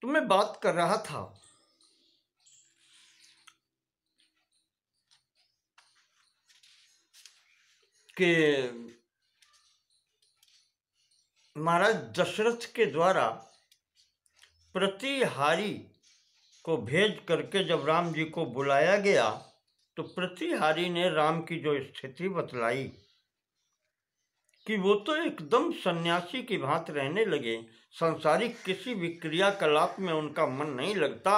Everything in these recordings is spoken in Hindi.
तो मैं बात कर रहा था कि महाराज दशरथ के द्वारा प्रतिहारी को भेज करके जब राम जी को बुलाया गया तो प्रतिहारी ने राम की जो स्थिति बतलाई कि वो तो एकदम सन्यासी की भांति रहने लगे, सांसारिक किसी भी क्रियाकलाप में उनका मन नहीं लगता,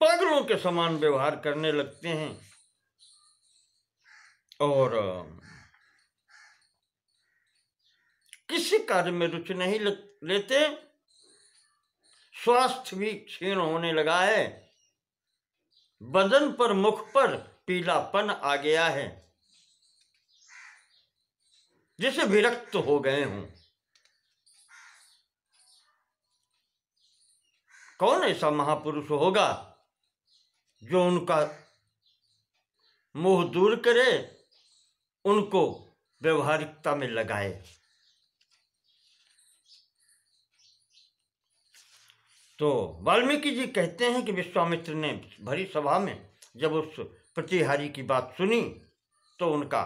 पागलों के समान व्यवहार करने लगते हैं और किसी कार्य में रुचि नहीं लेते। स्वास्थ्य भी क्षीण होने लगा है, बदन पर मुख पर पीलापन आ गया है, जैसे विरक्त हो गए हों। कौन ऐसा महापुरुष होगा जो उनका मोह दूर करे, उनको व्यवहारिकता में लगाए। तो वाल्मीकि जी कहते हैं कि विश्वामित्र ने भरी सभा में जब उस प्रतिहारी की बात सुनी तो उनका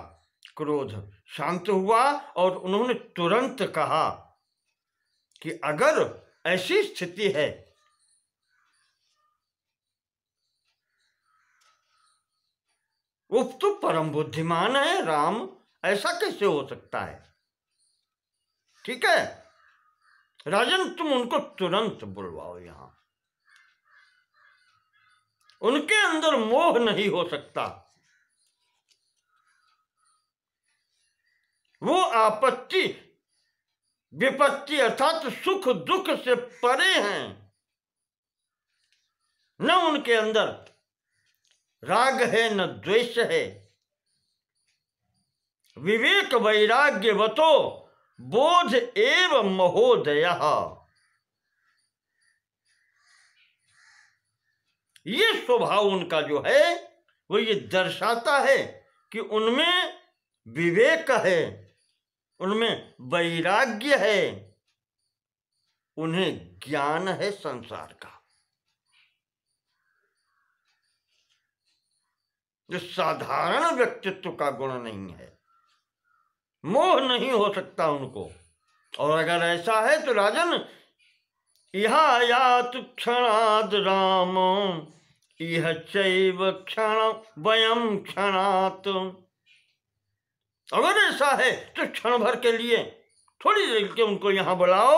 क्रोध शांत हुआ और उन्होंने तुरंत कहा कि अगर ऐसी स्थिति है वो तो परम बुद्धिमान है राम, ऐसा कैसे हो सकता है? ठीक है राजन, तुम उनको तुरंत बुलवाओ यहां, उनके अंदर मोह नहीं हो सकता, वो आपत्ति विपत्ति अर्थात सुख दुख से परे हैं, न उनके अंदर राग है न द्वेष है। विवेक वैराग्यवतो बोध एव महोदयः, ये स्वभाव उनका जो है वो ये दर्शाता है कि उनमें विवेक है, उनमें वैराग्य है, उन्हें ज्ञान है संसार का। जो साधारण व्यक्तित्व का गुण नहीं है, मोह नहीं हो सकता उनको। और अगर ऐसा है तो राजन, इहा यात क्षणाद राम इह चैव क्षण वयम क्षणात्, अगर ऐसा है तो क्षण भर के लिए थोड़ी देर के उनको यहां बुलाओ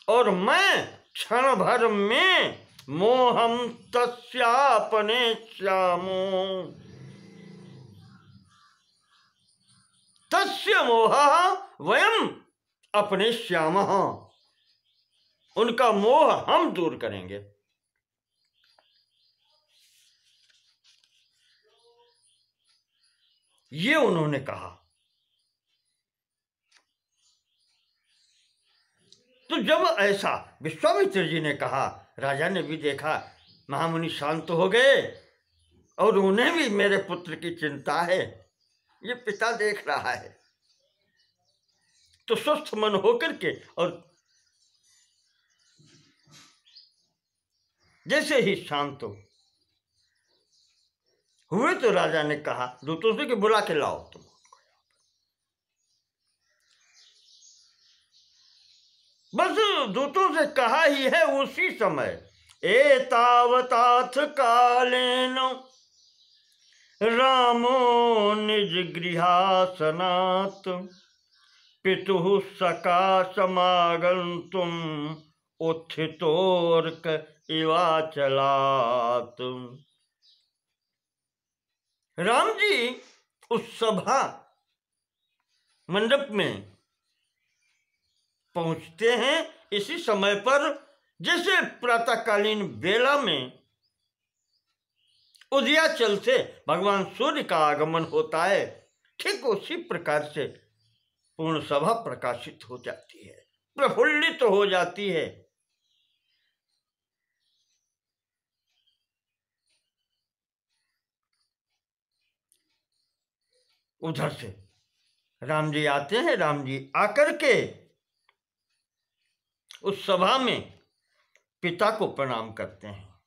और मैं क्षण भर में मोहम तस्यापने श्यामो, तस्य मोहः वयम अपने श्यामः, उनका मोह हम दूर करेंगे। ये उन्होंने कहा। तो जब ऐसा विश्वामित्र जी ने कहा, राजा ने भी देखा महामुनि शांत हो गए और उन्हें भी मेरे पुत्र की चिंता है, ये पिता देख रहा है, तो स्वस्थ मन होकर के और जैसे ही शांत हुए तो राजा ने कहा दूतों से कि बुला के लाओ तुम। बस दूतों से कहा ही है, उसी समय एतावताथ कालेन रामो निज गृहासनात् पितुः सकाशमागन्तुम उत्थितोर्क इवाचलात्। राम जी उस सभा मंडप में पहुंचते हैं इसी समय पर, जैसे प्रातःकालीन बेला में उदयाचल से भगवान सूर्य का आगमन होता है, ठीक उसी प्रकार से पूर्ण सभा प्रकाशित हो जाती है, प्रफुल्लित हो जाती है। उधर से राम जी आते हैं। राम जी आकर के उस सभा में पिता को प्रणाम करते हैं,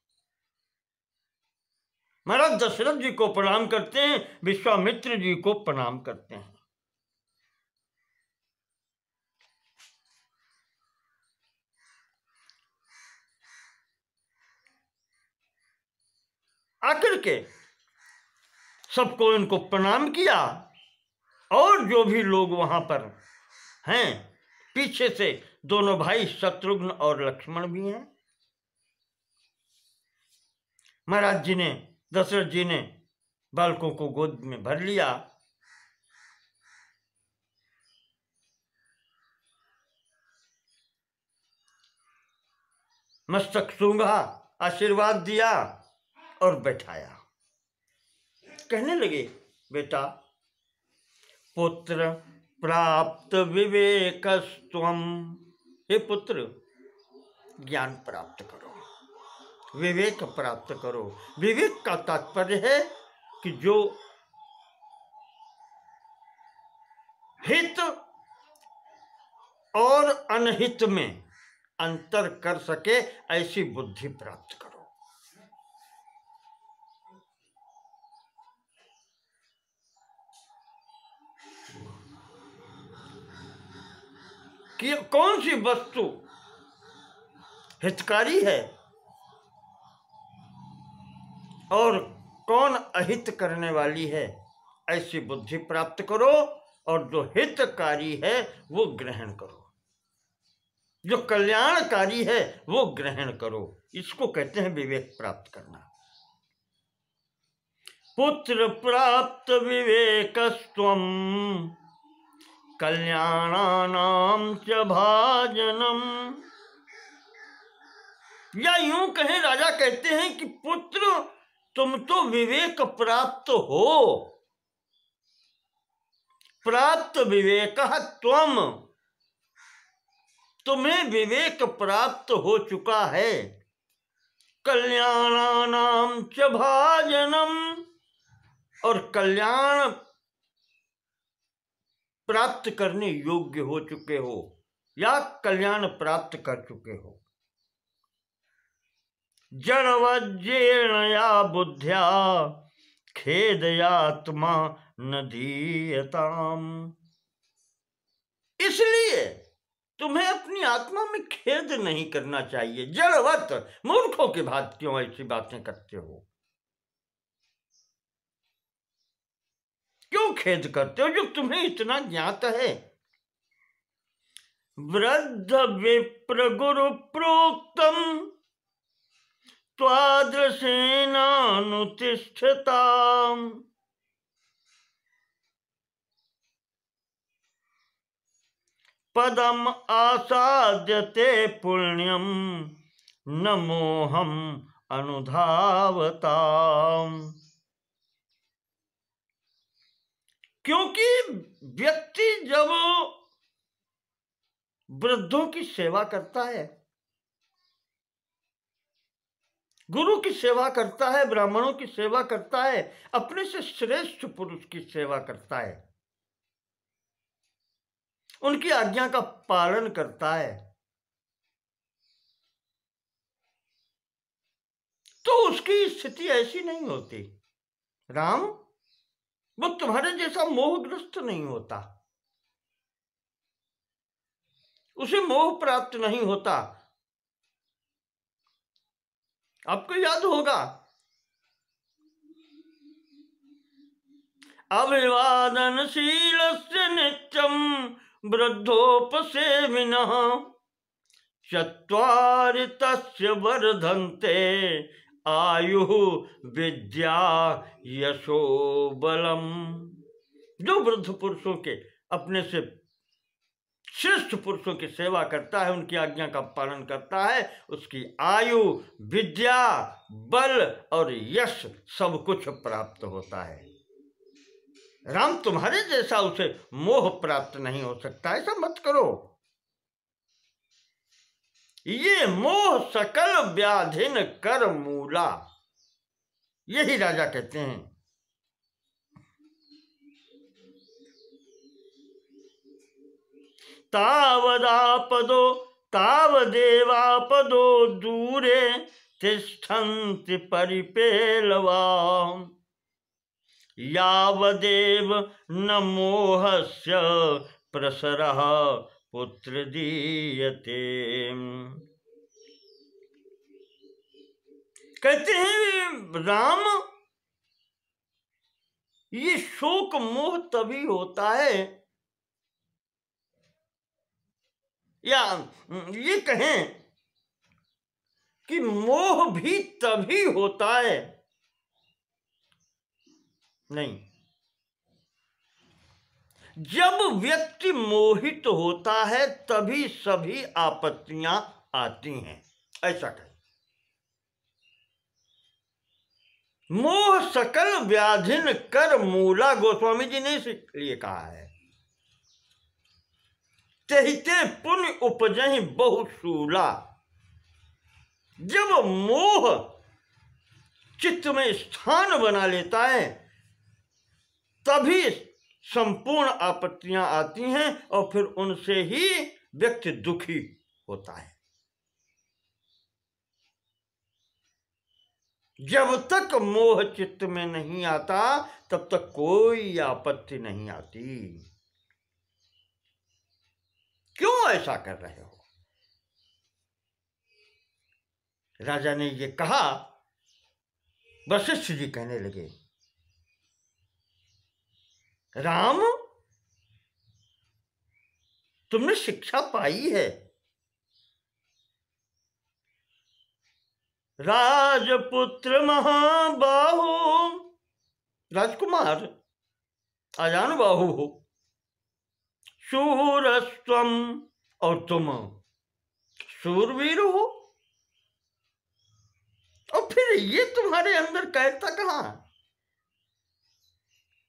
महाराज दशरथ जी को प्रणाम करते हैं, विश्वामित्र जी को प्रणाम करते हैं। आकर के सबको इनको प्रणाम किया, और जो भी लोग वहां पर हैं, पीछे से दोनों भाई शत्रुघ्न और लक्ष्मण भी हैं। महाराज जी ने, दशरथ जी ने बालकों को गोद में भर लिया। मस्तक सूंघा, आशीर्वाद दिया और बैठाया। कहने लगे, बेटा, पुत्र प्राप्त विवेकस्त्वम, हे पुत्र, ज्ञान प्राप्त करो, विवेक प्राप्त करो। विवेक का तात्पर्य है कि जो हित और अनहित में अंतर कर सके, ऐसी बुद्धि प्राप्त करो। कि कौन सी वस्तु हितकारी है और कौन अहित करने वाली है, ऐसी बुद्धि प्राप्त करो, और जो हितकारी है वो ग्रहण करो, जो कल्याणकारी है वो ग्रहण करो। इसको कहते हैं विवेक प्राप्त करना। पुत्र प्राप्त विवेकस्त्वम कल्याणानां च भाजनम। या यूं कहें, राजा कहते हैं कि पुत्र, तुम तो विवेक प्राप्त हो, प्राप्त विवेकः त्वम, तुम्हें विवेक प्राप्त हो चुका है। कल्याणानां च भाजनम, और कल्याण प्राप्त करने योग्य हो चुके हो, या कल्याण प्राप्त कर चुके हो। जड़वज्रेण या बुद्ध्या खेदयात्मा न दीयताम। इसलिए तुम्हें अपनी आत्मा में खेद नहीं करना चाहिए। जड़वत, मूर्खों की भांति क्यों ऐसी बातें करते हो? क्यों खेद करते हो जो तुम्हें इतना ज्ञात है? वृद्ध विप्र गुरु प्रोक्तम त्वादृशेनानुतिष्ठताम्। पदम आसाद्यते पुण्यम न मोहम अनुधावताम्। क्योंकि व्यक्ति जब वृद्धों की सेवा करता है, गुरु की सेवा करता है, ब्राह्मणों की सेवा करता है, अपने से श्रेष्ठ पुरुष की सेवा करता है, उनकी आज्ञा का पालन करता है, तो उसकी स्थिति ऐसी नहीं होती। राम, वो तुम्हारे जैसा मोहग्रस्त नहीं होता, उसे मोह प्राप्त नहीं होता। आपको याद होगा, अभिवादनशीलस्य नित्यं वृद्धोपसेविनः चत्वारि तस्य वर्धन्ते आयुः विद्या यशो बलम। जो वृद्ध पुरुषों के, अपने से श्रेष्ठ पुरुषों की सेवा करता है, उनकी आज्ञा का पालन करता है, उसकी आयु, विद्या, बल और यश सब कुछ प्राप्त होता है। राम, तुम्हारे जैसा उसे मोह प्राप्त नहीं हो सकता, ऐसा मत करो। ये मोह सकल व्याधिन कर मूला, यही राजा कहते हैं। तावदापदो तावदेवापदो दूरे तिष्ठन्ति परिपेलवा यावदेव न मोहस्य प्रसरः पुत्र दीयते। कहते हैं राम, ये शोक मोह तभी होता है, या ये कहें कि मोह भी तभी होता है, नहीं, जब व्यक्ति मोहित होता है तभी सभी आपत्तियां आती हैं, ऐसा कहें। मोह सकल व्याधिन कर मूला, गोस्वामी जी ने इसलिए कहा है। तेहिते पुण्य उपजहि बहुशूला। जब मोह चित्त में स्थान बना लेता है तभी संपूर्ण आपत्तियां आती हैं और फिर उनसे ही व्यक्ति दुखी होता है। जब तक मोह चित्त में नहीं आता तब तक कोई आपत्ति नहीं आती। क्यों ऐसा कर रहे हो? राजा ने ये कहा, वशिष्ठ जी कहने लगे, राम, तुमने शिक्षा पाई है, राजपुत्र महाबाहु, राजकुमार आजान बाहु हो, शूरस्त्वम, और तुम शूरवीर हो, और फिर ये तुम्हारे अंदर कैसा कहां?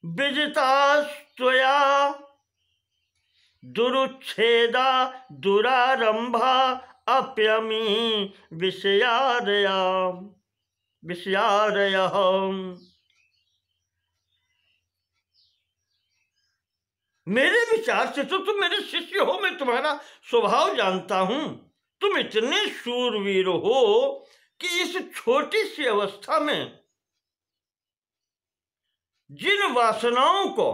विजितास्त्वया दुरुच्छेदा दुरारंभा अप्यमी विषयारया विषयारयः। मेरे विचार से तो तुम मेरे शिष्य हो, मैं तुम्हारा स्वभाव जानता हूं। तुम इतने शूरवीर हो कि इस छोटी सी अवस्था में जिन वासनाओं को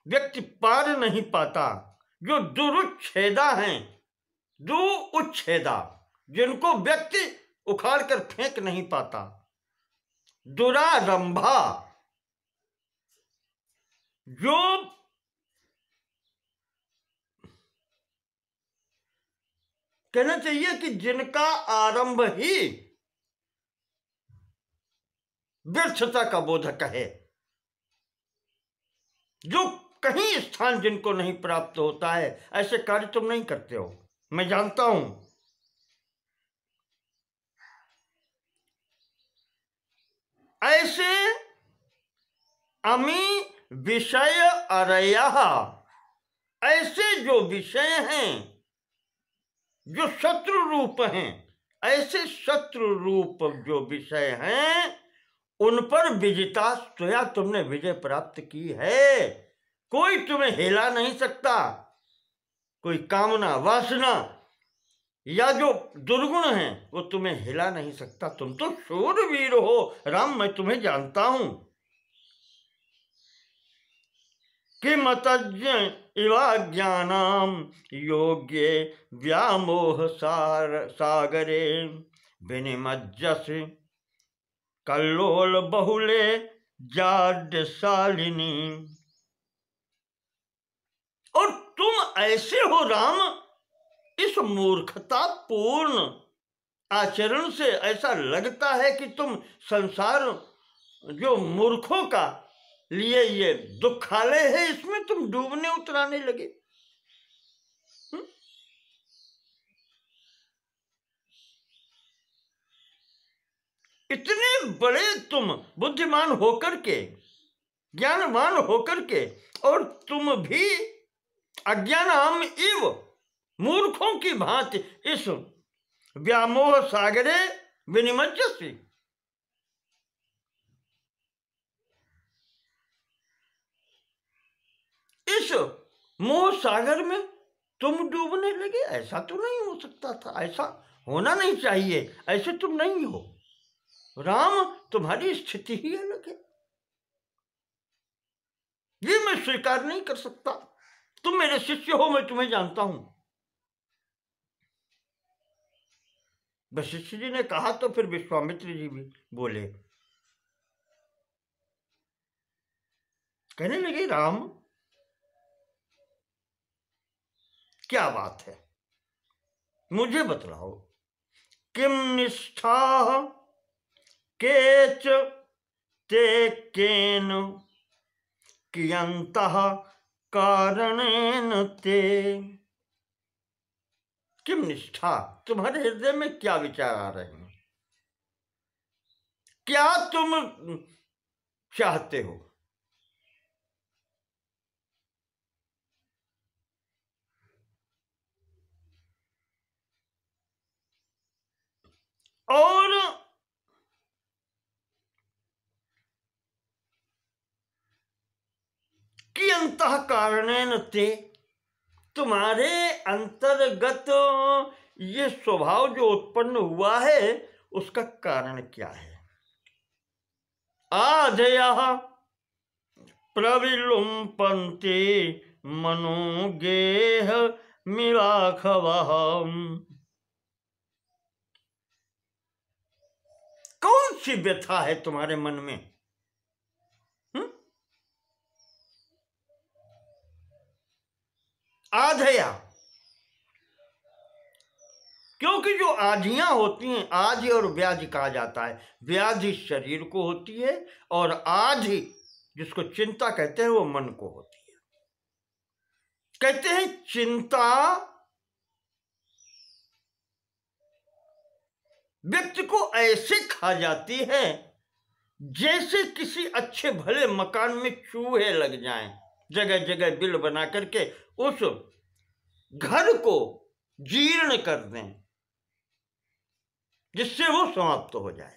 व्यक्ति पार नहीं पाता, जो दुरुच्छेदा हैं, दुउच्छेदा, जिनको व्यक्ति उखाड़ कर फेंक नहीं पाता, दुरारंभा, जो कहना चाहिए कि जिनका आरंभ ही व्यर्थता का बोधक है, जो कहीं स्थान जिनको नहीं प्राप्त होता है, ऐसे कार्य तुम नहीं करते हो, मैं जानता हूं। ऐसे अमी विषय अरयः, ऐसे जो विषय हैं, जो शत्रु रूप हैं, ऐसे शत्रु रूप जो विषय हैं, उन पर विजिता स्वया, तुमने विजय प्राप्त की है। कोई तुम्हें हिला नहीं सकता। कोई कामना, वासना या जो दुर्गुण हैं वो तुम्हें हिला नहीं सकता। तुम तो शूरवीर हो राम, मैं तुम्हें जानता हूं। किमतज्ञ इवा ज्ञानाम योग्ये व्यामोह सागरे विनिमज्जस कल्लोल बहुले जाड्यशालिनी। और तुम ऐसे हो राम, इस मूर्खता पूर्ण आचरण से ऐसा लगता है कि तुम संसार जो मूर्खों का लिए ये दुखालय है, इसमें तुम डूबने उतराने लगे। इतने बड़े तुम बुद्धिमान होकर के, ज्ञानवान होकर के, और तुम भी अज्ञानम इव, मूर्खों की भांति इस व्यामोह सागरे विनिमज्जसि, इस मोह सागर में तुम डूबने लगे, ऐसा तो नहीं हो सकता था, ऐसा होना नहीं चाहिए, ऐसे तुम नहीं हो राम, तुम्हारी स्थिति ही अलग है, ये मैं स्वीकार नहीं कर सकता। तुम मेरे शिष्य हो, मैं तुम्हें जानता हूं। वशिष्ठ जी ने कहा तो फिर विश्वामित्र जी भी बोले, कहने लगे राम क्या बात है, मुझे बतलाओ। किम निष्ठा केच ते केन कियंतः कारणेन ते। किम निष्ठा, तुम्हारे हृदय में क्या विचार आ रहे हैं, क्या तुम चाहते हो। और कि अंतः कारणेन ते, तुम्हारे अंतर्गत ये स्वभाव जो उत्पन्न हुआ है उसका कारण क्या है। आधेयः प्रविलुम्पन्ते मनोगेह मिलाखवः। कौन सी व्यथा है तुम्हारे मन में। आधया, क्योंकि जो आधियां होती हैं, आधि और व्याधि कहा जाता है, व्याधि शरीर को होती है और आधि जिसको चिंता कहते हैं वो मन को होती है। कहते हैं चिंता व्यक्ति को ऐसे खा जाती है जैसे किसी अच्छे भले मकान में चूहे लग जाएं, जगह जगह बिल बना करके उस घर को जीर्ण कर दें जिससे वो समाप्त हो जाए।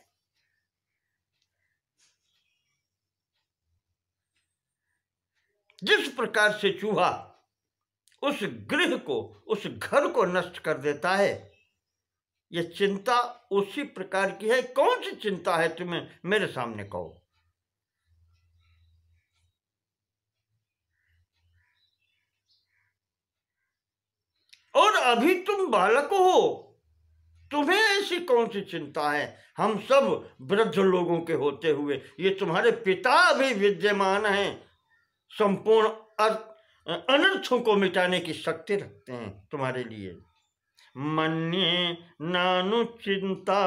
जिस प्रकार से चूहा उस गृह को, उस घर को नष्ट कर देता है, यह चिंता उसी प्रकार की है। कौन सी चिंता है तुम्हें, मेरे सामने कहो। और अभी तुम बालक हो, तुम्हें ऐसी कौन सी चिंता है। हम सब वृद्ध लोगों के होते हुए ये तुम्हारे पिता भी विद्यमान हैं, संपूर्ण अनर्थों को मिटाने की शक्ति रखते हैं तुम्हारे लिए। मन्ये नानुचिंता,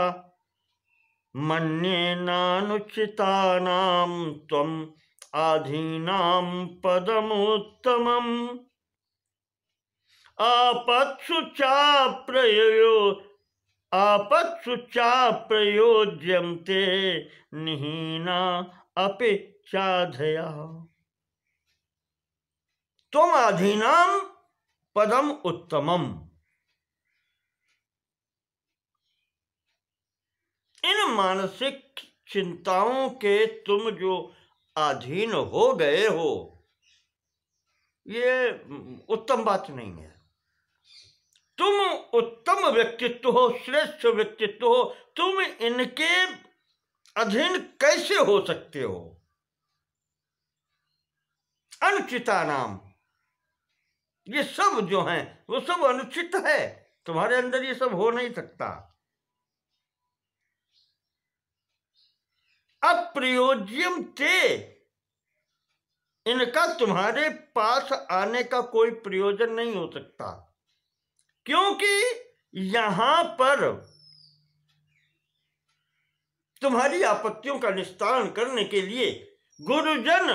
मन्ये नानुचितानां त्वम् आधीनां पदमुत्तमम्। आपत्सु चाप्रयोज्यन्ते निहीना अपि चाधया। तुम आधीनाम पदम उत्तमम, इन मानसिक चिंताओं के तुम जो अधीन हो गए हो, ये उत्तम बात नहीं है। तुम उत्तम व्यक्तित्व हो, श्रेष्ठ व्यक्तित्व हो, तुम इनके अधीन कैसे हो सकते हो। अनुचिता नाम, ये सब जो हैं वो सब अनुचित है, तुम्हारे अंदर ये सब हो नहीं सकता। अप्रयोज्यम ते, इनका तुम्हारे पास आने का कोई प्रयोजन नहीं हो सकता, क्योंकि यहां पर तुम्हारी आपत्तियों का निस्तारण करने के लिए गुरुजन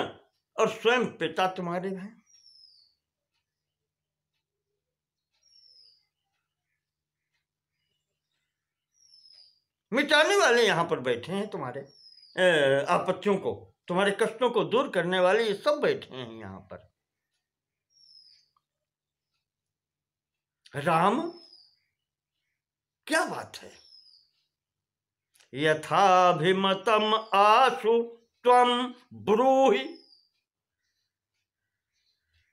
और स्वयं पिता तुम्हारे हैं। मिटाने वाले यहां पर बैठे हैं, तुम्हारे आपत्तियों को, तुम्हारे कष्टों को दूर करने वाले ये सब बैठे हैं यहां पर। राम क्या बात है। यथाभिमतम आशु त्वं ब्रूहि,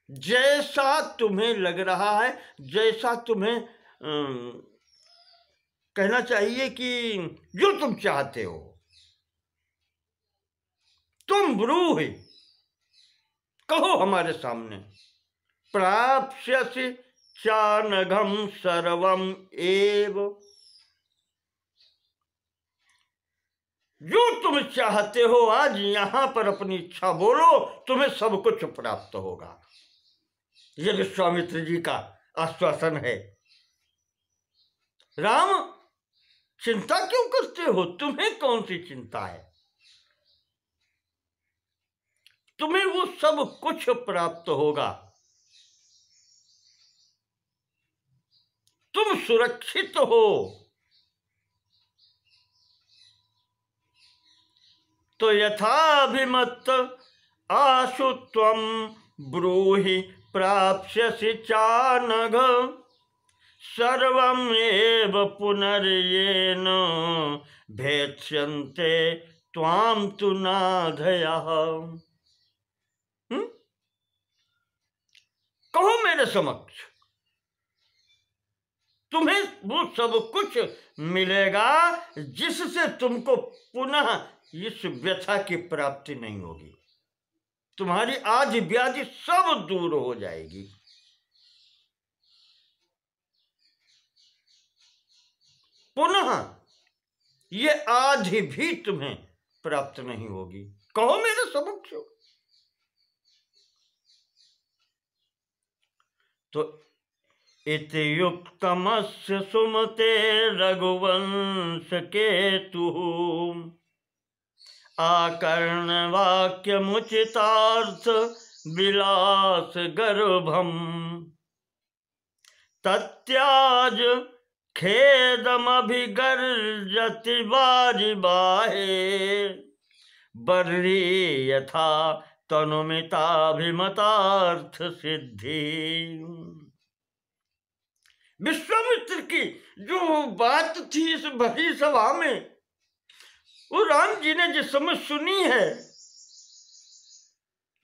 जैसा तुम्हें लग रहा है, जैसा तुम्हें कहना चाहिए कि जो तुम चाहते हो, तुम ब्रूहि कहो हमारे सामने। प्राप्स्यसि चानघम सर्वम एव, जो तुम चाहते हो आज यहां पर अपनी इच्छा बोलो, तुम्हें सब कुछ प्राप्त होगा। यह विश्वामित्र जी का आश्वासन है। राम, चिंता क्यों करते हो? तुम्हें कौन सी चिंता है? तुम्हें वो सब कुछ प्राप्त होगा, तुम सुरक्षित हो। तो यथाभिमत आशु त्वं ब्रूहि प्राप्स्यसि चानघ सर्वमेव पुनर्येन भेत्स्यन्ते त्वां तु नाधयः। कहो मेरे समक्ष, तुम्हें वो सब कुछ मिलेगा जिससे तुमको पुनः इस व्यथा की प्राप्ति नहीं होगी। तुम्हारी आदि व्याधि सब दूर हो जाएगी। पुनः ये आदि भी तुम्हें प्राप्त नहीं होगी। कहो मेरे समक्ष। तो इति युक्तमस्य सुमते रघुवंश केतुः आकर्ण वाक्य मुचितार्थ विलास गर्भम तत्याज खेदमभिगर्जति वाजिबाहे बर्ही यथा तनुमिताभिमतार्थ सिद्धि। विश्वामित्र की जो बात थी इस भरी सभा में, वो राम जी ने जिस समय सुनी है,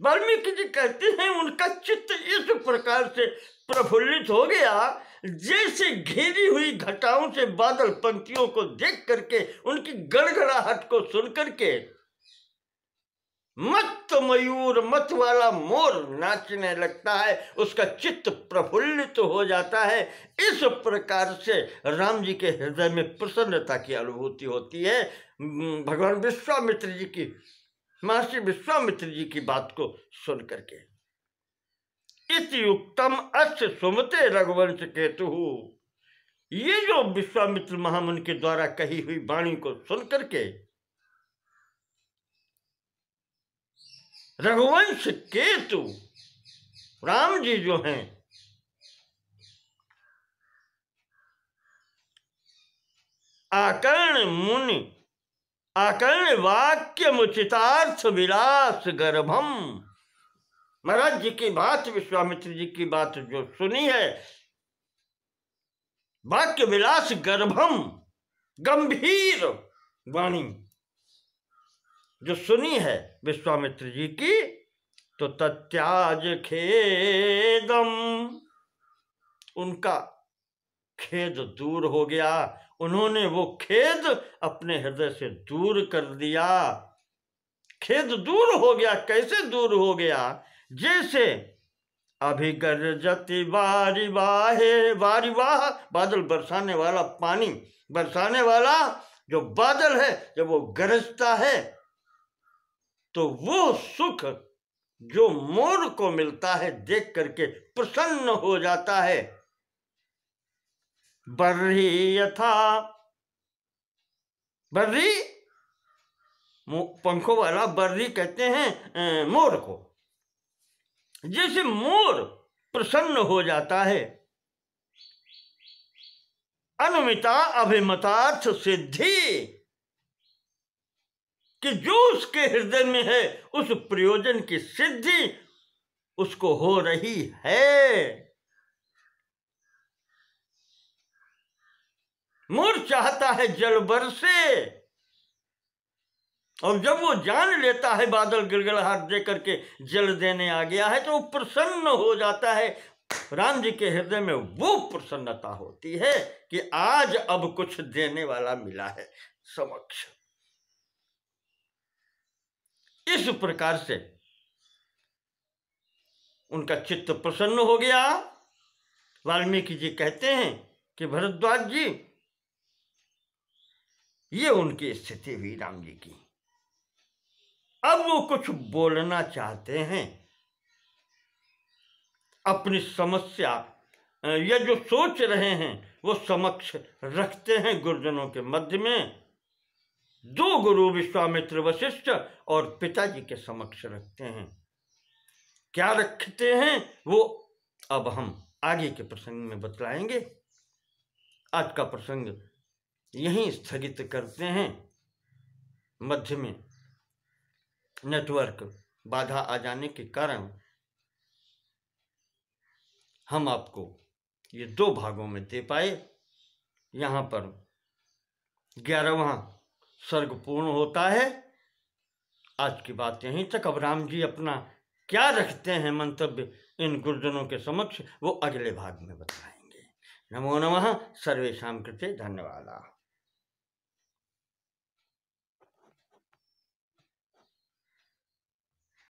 वाल्मीकि जी कहते हैं उनका चित्त इस प्रकार से प्रफुल्लित हो गया जैसे घेरी हुई घटाओं से बादल पंक्तियों को देख करके, उनकी गड़गड़ाहट को सुन करके मत मयूर मत वाला मोर नाचने लगता है, उसका चित्त प्रफुल्लित हो जाता है। इस प्रकार से राम जी के हृदय में प्रसन्नता की अनुभूति होती है भगवान विश्वामित्र जी की, महर्षि विश्वामित्र जी की बात को सुन करके। इति युक्तम अस्य सुमते रघुवंश केतु, ये जो विश्वामित्र महामुनि के द्वारा कही हुई वाणी को सुन करके रघुवंश केतु राम जी जो हैं, आकर्ण मुनि आकर्ण वाक्य मुचितार्थ विलास गर्भम, महाराज जी की बात, विश्वामित्र जी की बात जो सुनी है, वाक्य विलास गर्भम, गंभीर वाणी जो सुनी है विश्वामित्र जी की, तो तत्याज खेदम, उनका खेद दूर हो गया। उन्होंने वो खेद अपने हृदय से दूर कर दिया। खेद दूर हो गया। कैसे दूर हो गया? जैसे अभिगर्जति वारिवाहे, वारिवाह बादल बरसाने वाला, पानी बरसाने वाला जो बादल है, जब वो गरजता है तो वो सुख जो मोर को मिलता है देख करके प्रसन्न हो जाता है। बर्ही यथा, बर्री पंखों वाला, बर्री कहते हैं मोर को। जैसे मोर प्रसन्न हो जाता है, अनुमिता अभिमतार्थ सिद्धि, कि जो उसके हृदय में है उस प्रयोजन की सिद्धि उसको हो रही है। मोर चाहता है जल बरसे, और जब वो जान लेता है बादल गिड़गिड़ाहट दे करके जल देने आ गया है तो वो प्रसन्न हो जाता है। राम जी के हृदय में वो प्रसन्नता होती है कि आज अब कुछ देने वाला मिला है समक्ष। इस प्रकार से उनका चित्त प्रसन्न हो गया। वाल्मीकि जी कहते हैं कि भरद्वाज जी, ये उनकी स्थिति हुई राम जी की। अब वो कुछ बोलना चाहते हैं, अपनी समस्या या जो सोच रहे हैं वो समक्ष रखते हैं गुरुजनों के मध्य में। दो गुरु विश्वामित्र वशिष्ठ और पिताजी के समक्ष रखते हैं। क्या रखते हैं वो अब हम आगे के प्रसंग में बतलाएंगे। आज का प्रसंग यहीं स्थगित करते हैं। मध्य में नेटवर्क बाधा आ जाने के कारण हम आपको ये दो भागों में दे पाए। यहाँ पर 11वां सर्ग पूर्ण होता है। आज की बात यहीं तक। अब राम जी अपना क्या रखते हैं मंतव्य इन गुरुजनों के समक्ष, वो अगले भाग में बताएंगे। नमो नमः। सर्वेषां कृते धन्यवादाः।